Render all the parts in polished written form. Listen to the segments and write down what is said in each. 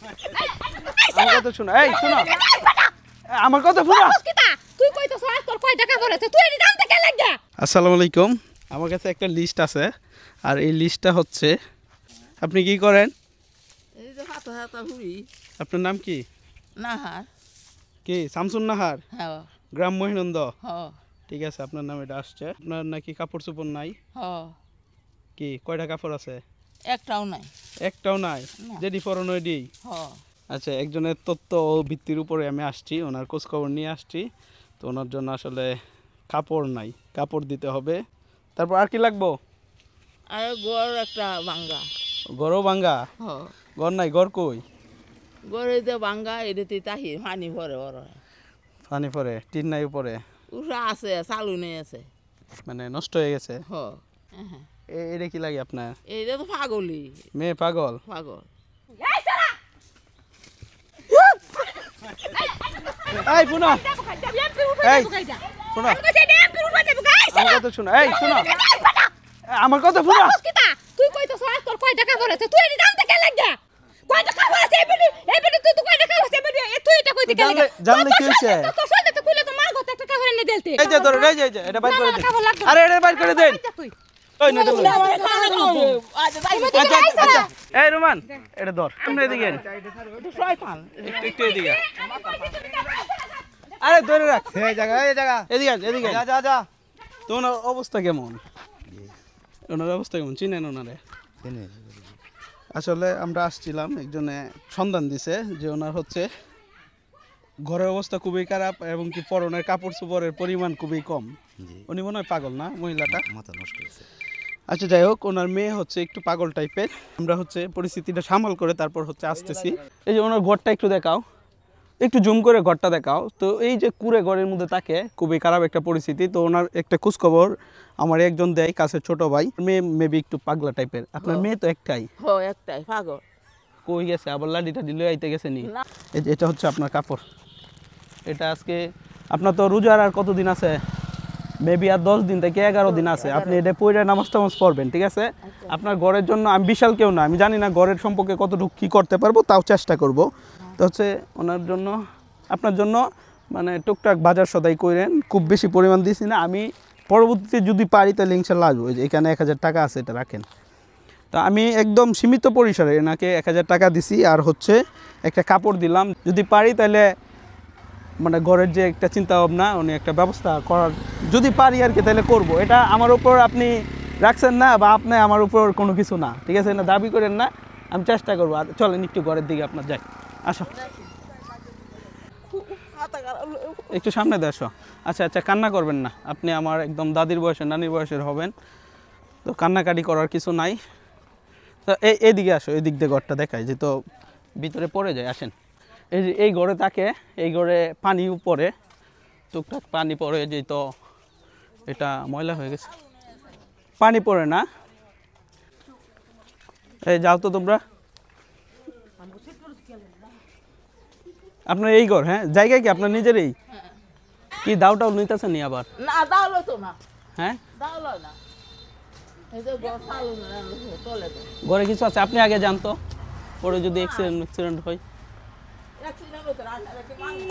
আমার কথা শুনো, এই শুনো, আমার কথা শুনো। তুই কইতেছ তোর কয় টাকা পড়েছে, তুই এর দাম থেকে লাগা। আসসালামু আলাইকুম, আমার কাছে একটা লিস্ট আছে, আর এই লিস্টটা হচ্ছে, আপনি কি করেন? এই যে হাতা হাতা হুড়ি। আপনার নাম কি? নাহার। কি শামসুন নাহার? হ্যাঁ। গ্রাম মহিনন্দ। হ্যাঁ। ঠিক আছে, আপনার নাম এটা আসছে। আপনার নাকি কাপড় চোপড় নাই? হ্যাঁ। কি কয়টা কাপড় আছে? একটাও নাই। একটাও নাই? না। যেডি পরন ওইডি? হ্যাঁ। আচ্ছা, একজনের তথ্য ও ভিত্তির উপরে আমি আসছি, ওনার খোঁজ খবর নিয়ে আসছি, তো ওনার জন্য আসলে কাপড় নাই, কাপড় দিতে হবে। তারপর আর কি লাগবো? আর গড় একটা ভাঙ্গা। ঘরও ভাঙ্গা? হ্যাঁ। ঘর নাই? ঘর কই? গড়ে যে ভাঙ্গা এটাতে তাহি পানি ভরে ওর। পানি পরে? টিন নাই উপরে? উষা আছে, চালু নেই আছে। মানে নষ্ট হয়ে গেছে? হ্যাঁ। এটা কি লাগে আপনার? এইটা তো পাগলি। মেয়ে পাগল? পাগল। এই শোনো, এই শোনো, আমার কথা শোনো, এই শোনো, আমার কথা শোনো। তুই কইতেছ তোর কয় টাকা পড়েছে, তুই এর দাম থেকে লাগা। কয় টাকা পড়েছে এই বেটি তুই তো কয় টাকা পড়েছে এই বেটি তুই এটা কইতে গেলি। জানলে কি হইছে? তোর সাথে তো কইলে তো মার গত একটা টাকা ভরে নে দিলতে। এই যে ধরো, এই যে এটা বাইর করে দেন। আরে এটা বাইর করে দেন। ওই না ধরো। এই রোমান, এটা ধর। আপনি এদিকে আন। শয়তান। একটু এদিকে। আরে ধরে রাখ। এই জায়গা এদিকে আন, এদিকে আন। যা তো ওনার অবস্থা কেমন? ওনার অবস্থা কেমন? চিনেন ওনারে? আসলে আমরা আসছিলাম, একজনে সন্ধান দিছে যে ওনার হচ্ছে ঘরের অবস্থা খুবই খারাপ, এবং কি পরনের কাপড় চোপড়ের পরিমাণ খুবই কম। উনি মনে হয় পাগল, না মহিলাটা? মাথা নষ্ট হয়েছে। আচ্ছা, যাই হোক, ওনার মেয়ে হচ্ছে একটু পাগল টাইপের। আমরা হচ্ছে পরিস্থিতিটা সামাল করে তারপর হচ্ছে আসতেছি। এই যে ওনার ঘরটা একটু দেখাও, একটু জুম করে ঘরটা দেখাও। তো এই যে কুড়ে ঘরের মধ্যে থাকে, খুবই খারাপ একটা পরিস্থিতি। তো ওনার একটা খোঁজখবর আমার একজন দেয়, কাছের ছোট ভাই। মেয়ে মেবি একটু পাগলা টাইপের। আপনার মেয়ে তো একটাই? হ্যাঁ, একটাই পাগল। কই গেছে? আবার লাঠিটা দিলে আইতে গেছে নি? এটা হচ্ছে আপনার কাপড়। এটা আজকে আপনার তো রোজার আর কতদিন আছে? মেবি আর 10 দিন থেকে 11 দিন আছে। আপনি এটা পড়ে নামাজ টামাজ পড়বেন, ঠিক আছে? আপনার ঘরের জন্য আমি বিশাল কেউ না, আমি জানি না ঘরের সম্পর্কে কতটুকু কী করতে পারবো, তাও চেষ্টা করব। তো হচ্ছে ওনার জন্য, আপনার জন্য মানে টুকটাক বাজার সদাই করেন, খুব বেশি পরিমাণ দিছি না। আমি পরবর্তীতে যদি পারি তাহলে ইনশাল্লাহ আসবো। এই যে এখানে 1000 টাকা আছে, এটা রাখেন। তো আমি একদম সীমিত পরিসরে এনাকে 1000 টাকা দিছি, আর হচ্ছে একটা কাপড় দিলাম। যদি পারি তাহলে মানে ঘরের যে একটা চিন্তা ভাবনা, উনি একটা ব্যবস্থা করার যদি পারি আর কি, তাহলে করবো। এটা আমার উপর আপনি রাখছেন না, বা আপনি আমার উপর কোনো কিছু না, ঠিক আছে? না দাবি করেন না, আমি চেষ্টা করবো। আর চলেন একটু ঘরের দিকে আপনার যাই, আসো একটু সামনে দিয়ে আসো। আচ্ছা আচ্ছা, কান্না করবেন না, আপনি আমার একদম দাদির বয়সের, নানির বয়সের হবেন, তো কান্নাকাটি করার কিছু নাই। তো এইদিকে আসো, এই দিক দিয়ে ঘরটা দেখায় যে, তো ভিতরে পড়ে যায়। আসেন, এই ঘরে থাকে, এই ঘরে পানি পড়ে, টুকটাক পানি পড়ে, যে তো এটা ময়লা হয়ে গেছে, পানি পড়ে না। এই যাও তো তোমরা, আপনার এই ঘর? হ্যাঁ, জায়গা কি আপনার নিজেরই? কি দাওটাও নিতেছে নি আবার? না, দাও লতো না। হ্যাঁ, দাও লয় না। এই যে গড় চালু না তলে দে। ঘরে কিছু আছে? আপনি আগে জানতো, পরে যদি অ্যাক্সিডেন্ট হয়। অ্যাক্সিডেন্ট হতে রাখা রাখি মাংস।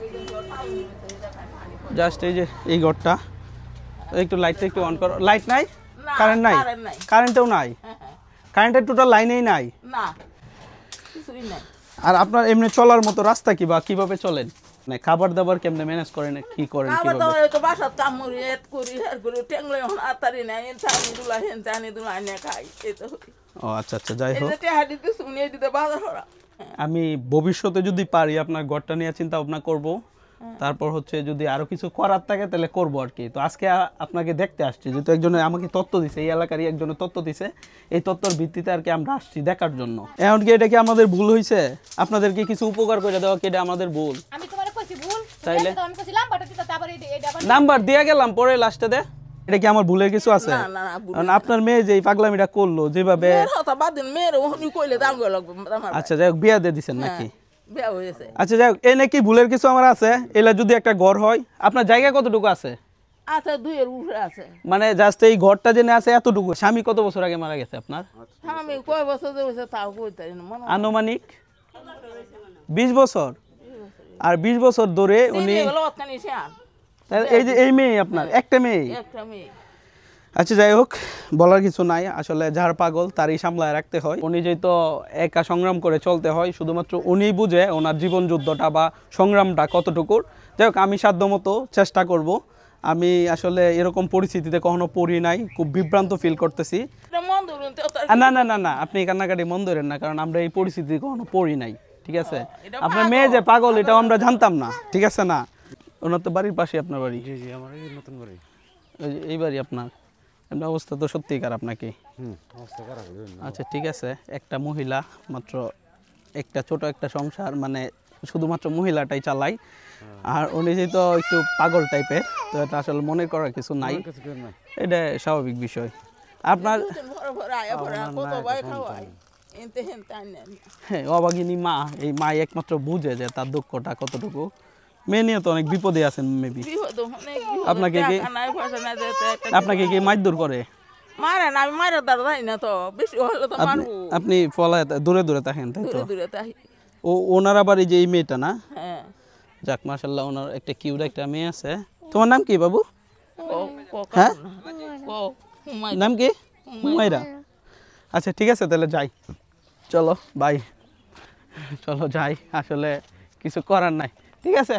এই যে গড় চালু নিতে দেখায় পানি পড়ে। জাস্ট এই যে এই ঘরটা, একটু লাইটটা একটু অন করো। লাইট নাই? না, কারেন্ট নাই? কারেন্ট নাই। কারেন্টও নাই? কারেন্টের টোটাল লাইনেই নাই? না, কিছুই নাই। আর আপনার এমনি চলার মতো রাস্তা কি, বা কিভাবে চলেন? মানে খাবার দাবার কেমনে ম্যানেজ করেন, কি করেন, খাবার কিভাবে? দাবার তো বাসার কামড়ি এত করি আর করে টেংলে এখন আতারি নাই, চানি দুলা হেন চানি দুলা এনে খাই। এই তো ও আচ্ছা আচ্ছা, যাই এই হোক, যে টেহাডি দিতে শুনিয়ে দিতে বাজার হরা। আমি ভবিষ্যতে যদি পারি আপনার ঘরটা নিয়ে চিন্তা ভাবনা করব। তারপর হচ্ছে যদি আরো কিছু করার থাকে তাহলে করবো আর কি। তো আজকে আপনাকে দেখতে আসছি, যেহেতু একজনে আমাকে তথ্য দিছে, এই এলাকারই একজনের তথ্য দিছে, এই তথ্যের ভিত্তিতে আর কি আমরা আসছি দেখার জন্য। এমনকি এটা কি আমাদের ভুল হয়েছে? আপনাদেরকে কিছু উপকার করে দেওয়া কি এটা আমাদের ভুল? আমি তোমারে কইছি ভুল, তাইলে আমি কইছিলাম বাটা দিতে, তারপরে এটা আবার নাম্বার দিয়ে গেলাম, পরে লাস্টে দে। এটা কি আমার ভুলের কিছু আছে? না না না, কারণ আপনার মেয়ে যে এই পাগলামিটা করলো যেভাবে, মেয়ের হতা বাদ দিন, মেয়ের ওহনি কইলে দাম গো লাগবে আমার। আচ্ছা যাই হোক, বিয়া দিয়ে দিচ্ছেন নাকি? বিয়া হয়েছে। আচ্ছা যাই হোক, এই নাকি ভুলের কিছু আমার আছে। এলা যদি একটা ঘর হয়, আপনার জায়গা কতটুকু আছে? আছে 2 এর উপরে আছে মানে জাস্ট এই ঘরটা জেনে আছে এতটুকু। স্বামী কত বছর আগে মারা গেছে আপনার? আমি কয় বছর ধরে তাও কইতে না মনে আনুমানিক 20 বছর। আর 20 বছর ধরে উনি বলো অতখানি শান তাহলে এই যে এই মেয়ে আপনার একটা মেয়ে। একটা মেয়ে আচ্ছা যাই হোক, বলার কিছু নাই, আসলে যার পাগল তারই সামলায় রাখতে হয়। উনি যেহেতু একা সংগ্রাম করে চলতে হয়, শুধুমাত্র উনিই বুঝে ওনার জীবন যুদ্ধটা বা সংগ্রামটা কতটুকুর। যাই হোক, আমি সাধ্যমতো চেষ্টা করব। আমি আসলে এরকম পরিস্থিতিতে কখনো পড়ি নাই, খুব বিভ্রান্ত ফিল করতেছি। এটা মন ধরুন তো না না না না, আপনি কান্নাকাটি মন ধরেন না, কারণ আমরা এই পরিস্থিতি কখনো পড়ি নাই, ঠিক আছে? এটা আপনার মেয়ে যে পাগল এটাও আমরা জানতাম না, ঠিক আছে না? ওনার তো বাড়ির পাশে আপনার বাড়ি। জি জি আমার এই নতুন বাড়ি। এই বাড়ি আপনার। এমনি অবস্থা তো সত্যিই খারাপ নাকি? অবস্থা খারাপ হয়ে গেল। আচ্ছা ঠিক আছে, একটা মহিলা মাত্র, একটা ছোট একটা সংসার, মানে শুধুমাত্র মহিলাটাই চালাই। আর উনি যেহেতু একটু পাগল টাইপের, তো এটা আসলে মনে করার কিছু নাই, কিছু করেন না। এটা স্বাভাবিক বিষয়। আপনার ভরে ভরে আয়া ভরে কত ভাই খাওয়াই এনতে হেনতে আনেন হ্যাঁ, অভাগিনী মা, এই মা একমাত্র বুঝে যে তার দুঃখটা কতটুকু। মেয়ে নিয়ে তো অনেক বিপদে আছেন মেবি। বিপদ অনেক আপনাকে কি নাই পয়সা না দিতে আপনাকে কি মারধর করে? মারে না আমি মারে দাঁড়া যাই না তো বেশি হলে তো মারবো আপনি ফলায় দূরে দূরে থাকেন তাই তো? দূরে দূরে তাই ওনার আবার এই যে এই মেয়েটা না, হ্যাঁ যাক মাশাআল্লাহ, ওনার একটা কিউট একটা মেয়ে আছে। তোমার নাম কি বাবু? হ্যাঁ নাম কি? হুমায়রা। আচ্ছা ঠিক আছে, তাহলে যাই, চলো বাই, চলো যাই, আসলে কিছু করার নাই। ঠিক আছে,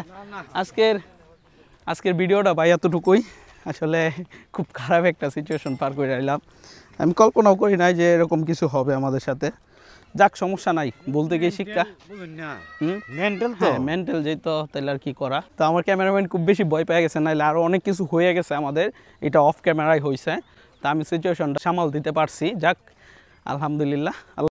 আজকের ভিডিওটা ভাই এতটুকুই। আসলে খুব খারাপ একটা সিচুয়েশন পার করে এলাম, আমি কল্পনাও করি নাই যে এরকম কিছু হবে আমাদের সাথে। যাক সমস্যা নাই, বলতে গিয়ে শিক্ষা। বুঝুন না হুম, মেন্টাল তো হ্যাঁ মেন্টাল যেহেতু, তাহলে আর কি করা। তো আমার ক্যামেরাম্যান খুব বেশি ভয় পেয়ে গেছে, নাহলে আরও অনেক কিছু হয়ে গেছে আমাদের, এটা অফ ক্যামেরায় হয়েছে। তা আমি সিচুয়েশনটা সামাল দিতে পারছি, যাক আলহামদুলিল্লাহ।